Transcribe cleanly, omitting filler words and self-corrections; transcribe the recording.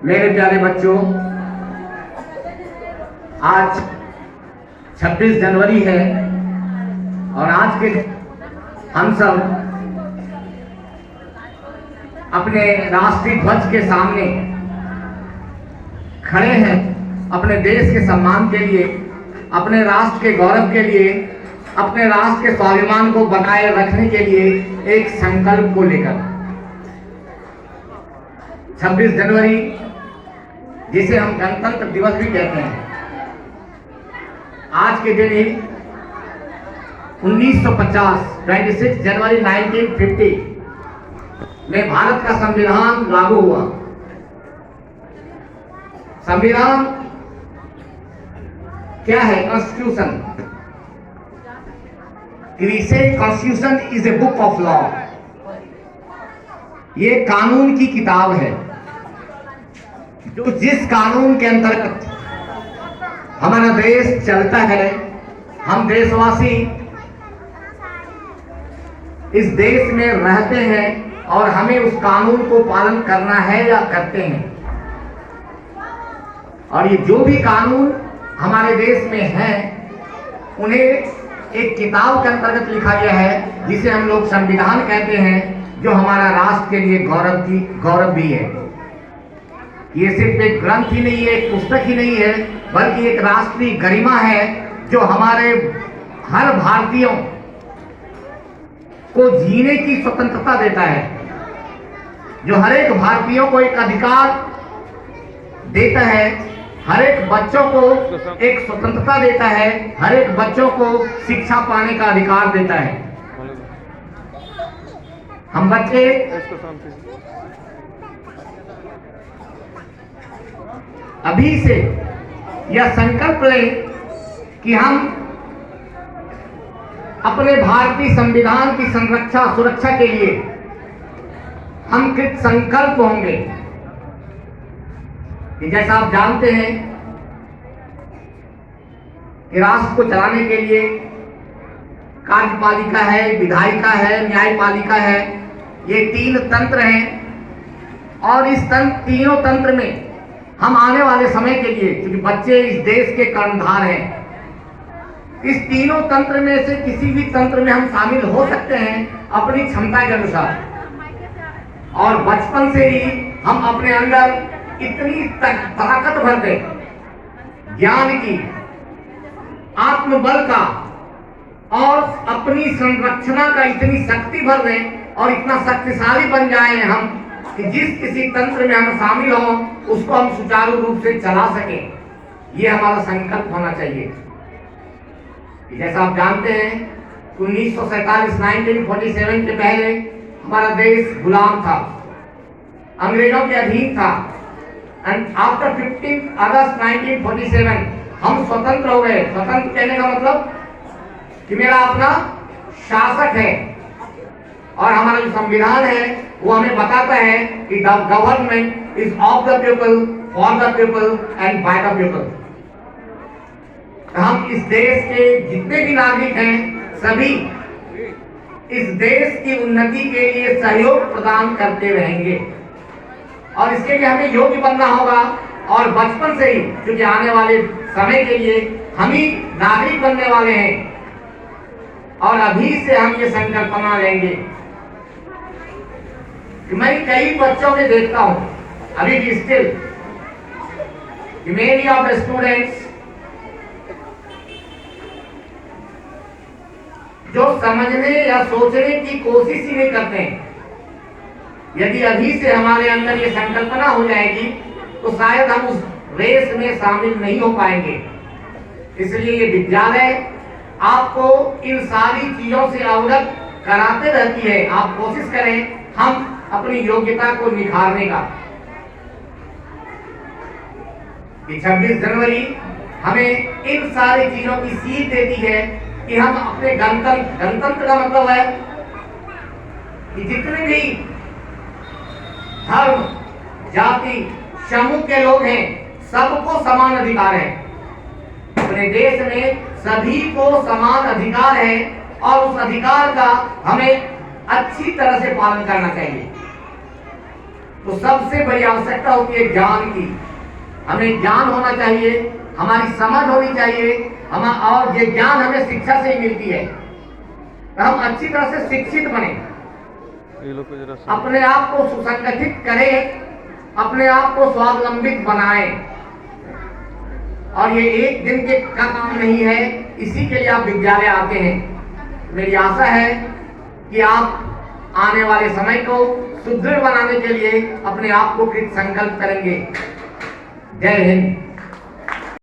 मेरे प्यारे बच्चों, आज 26 जनवरी है और आज के हम सब अपने राष्ट्रीय ध्वज के सामने खड़े हैं अपने देश के सम्मान के लिए, अपने राष्ट्र के गौरव के लिए, अपने राष्ट्र के स्वाभिमान को बनाए रखने के लिए एक संकल्प को लेकर। 26 जनवरी जिसे हम गणतंत्र दिवस भी कहते हैं, आज के दिन ही 1950 26 जनवरी 1950 में भारत का संविधान लागू हुआ। संविधान क्या है? Constitution. Constitution is a book of law. ये कानून की किताब है जो जिस कानून के अंतर्गत हमारा देश चलता है। हम देशवासी इस देश में रहते हैं और हमें उस कानून को पालन करना है या करते हैं। और ये जो भी कानून हमारे देश में है उन्हें एक किताब के अंतर्गत लिखा गया है जिसे हम लोग संविधान कहते हैं, जो हमारा राष्ट्र के लिए गौरव भी है। ये सिर्फ एक ग्रंथ ही नहीं है, एक पुस्तक ही नहीं है, बल्कि एक राष्ट्रीय गरिमा है जो हमारे हर भारतीयों को जीने की स्वतंत्रता देता है, जो हर एक भारतीयों को एक अधिकार देता है, हर एक बच्चों को एक स्वतंत्रता देता है, हर एक बच्चों को शिक्षा पाने का अधिकार देता है। हम बच्चे अभी से यह संकल्प लें कि हम अपने भारतीय संविधान की संरक्षा सुरक्षा के लिए हम कृत संकल्प होंगे। कि जैसा आप जानते हैं कि राष्ट्र को चलाने के लिए कार्यपालिका है, विधायिका है, न्यायपालिका है, ये तीन तंत्र हैं। और इस तीनों तंत्र में हम आने वाले समय के लिए, क्योंकि बच्चे इस देश के कर्णधार हैं, इस तीनों तंत्र में से किसी भी तंत्र में हम शामिल हो सकते हैं अपनी क्षमता के अनुसार। और बचपन से ही हम अपने अंदर इतनी ताकत भर दें, ज्ञान की, आत्मबल का और अपनी संरक्षणा का इतनी शक्ति भर दें और इतना शक्तिशाली बन जाएं हम कि जिस किसी तंत्र में हम शामिल हों उसको हम सुचारू रूप से चला सकें। ये हमारा संकल्प होना चाहिए। जैसा आप जानते हैं 1947 1947 के पहले हमारा देश गुलाम था, अंग्रेजों के अधीन था। एंड आफ्टर 15 अगस्त 1947 हम स्वतंत्र हो गए। स्वतंत्र कहने का मतलब कि मेरा अपना शासक है और हमारा जो संविधान है वो हमें बताता है कि the government is of the people, for the people and by the people. हम इस देश के जितने भी नागरिक हैं सभी इस देश की उन्नति के लिए सहयोग प्रदान करते रहेंगे और इसके लिए हमें योग्य बनना होगा। और बचपन से ही, क्योंकि आने वाले समय के लिए हम ही नागरिक बनने वाले हैं, और अभी से हम ये संकल्प बना लेंगे कि मैं कई बच्चों में देखता हूं अभी भी still many of the students जो समझने या सोचने की कोशिश ही नहीं करते हैं। यदि अभी से हमारे अंदर ये संकल्पना हो जाएगी तो शायद हम उस रेस में शामिल नहीं हो पाएंगे। इसलिए ये विद्यालय आपको इन सारी चीजों से अवगत कराते रहती है। आप कोशिश करें हम अपनी योग्यता को निखारने का। 26 जनवरी हमें इन सारी चीजों की सीख देती है कि हम अपने गणतंत्र का मतलब है कि जितने भी धर्म, जाति, समूह के लोग हैं सबको समान अधिकार है। अपने देश में सभी को समान अधिकार है और उस अधिकार का हमें अच्छी तरह से पालन करना चाहिए। तो सबसे बड़ी आवश्यकता होती है ज्ञान की। हमें ज्ञान होना चाहिए, हमारी समझ होनी चाहिए, और ये ज्ञान हमें शिक्षा से ही मिलती है। तो हम अच्छी तरह से शिक्षित बने, अपने आप को सुसंगठित करें, अपने आप को स्वावलंबित बनाएं। और ये एक दिन के का काम नहीं है, इसी के लिए आप विद्यालय आते हैं। मेरी आशा है कि आप आने वाले समय को सुदृढ़ बनाने के लिए अपने आप को कृत संकल्प करेंगे। जय हिंद।